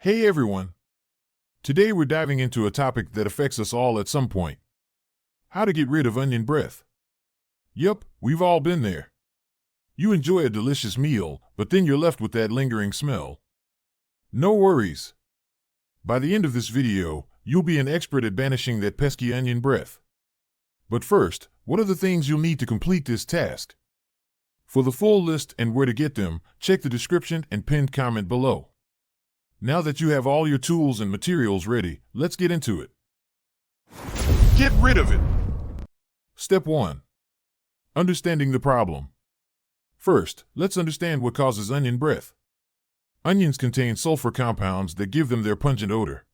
Hey everyone! Today we're diving into a topic that affects us all at some point. How to get rid of onion breath. Yup, we've all been there. You enjoy a delicious meal, but then you're left with that lingering smell. No worries. By the end of this video, you'll be an expert at banishing that pesky onion breath. But first, what are the things you'll need to complete this task? For the full list and where to get them, check the description and pinned comment below. Now that you have all your tools and materials ready, let's get into it. Get rid of it! Step 1. Understanding the problem. First, let's understand what causes onion breath. Onions contain sulfur compounds that give them their pungent odor.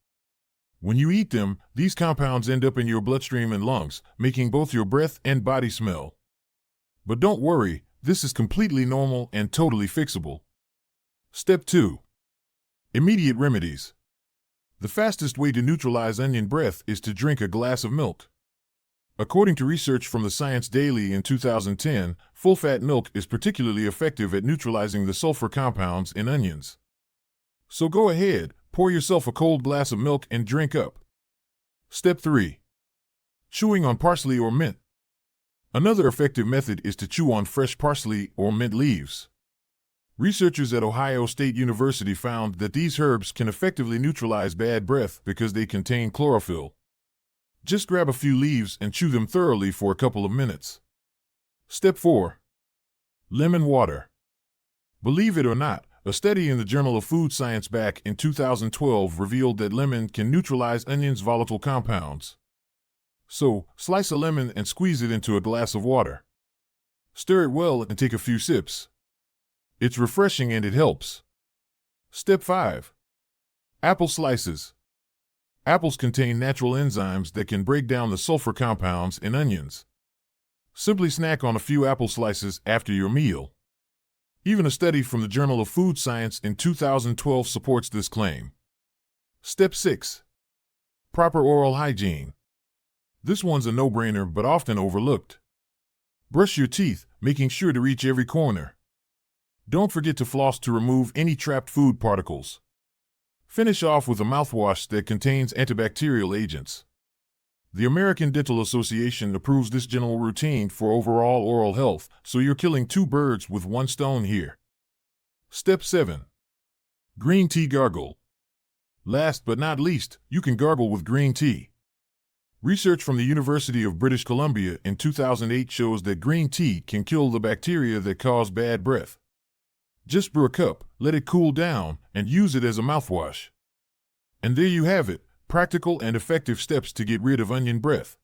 When you eat them, these compounds end up in your bloodstream and lungs, making both your breath and body smell. But don't worry, this is completely normal and totally fixable. Step 2. Immediate remedies. The fastest way to neutralize onion breath is to drink a glass of milk. According to research from the Science Daily in 2010, full-fat milk is particularly effective at neutralizing the sulfur compounds in onions. So go ahead, pour yourself a cold glass of milk and drink up. Step 3. Chewing on parsley or mint. Another effective method is to chew on fresh parsley or mint leaves. Researchers at Ohio State University found that these herbs can effectively neutralize bad breath because they contain chlorophyll. Just grab a few leaves and chew them thoroughly for a couple of minutes. Step 4. Lemon water. Believe it or not, a study in the Journal of Food Science back in 2012 revealed that lemon can neutralize onions' volatile compounds. So, slice a lemon and squeeze it into a glass of water. Stir it well and take a few sips. It's refreshing and it helps. Step 5. Apple slices. Apples contain natural enzymes that can break down the sulfur compounds in onions. Simply snack on a few apple slices after your meal. Even a study from the Journal of Food Science in 2012 supports this claim. Step 6. Proper oral hygiene. This one's a no-brainer but often overlooked. Brush your teeth, making sure to reach every corner. Don't forget to floss to remove any trapped food particles. Finish off with a mouthwash that contains antibacterial agents. The American Dental Association approves this general routine for overall oral health, so you're killing two birds with one stone here. Step 7. Green tea gargle. Last but not least, you can gargle with green tea. Research from the University of British Columbia in 2008 shows that green tea can kill the bacteria that cause bad breath. Just brew a cup, let it cool down, and use it as a mouthwash. And there you have it, practical and effective steps to get rid of onion breath.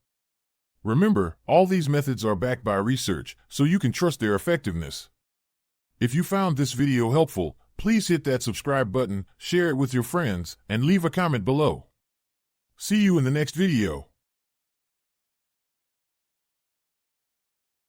Remember, all these methods are backed by research, so you can trust their effectiveness. If you found this video helpful, please hit that subscribe button, share it with your friends, and leave a comment below. See you in the next video.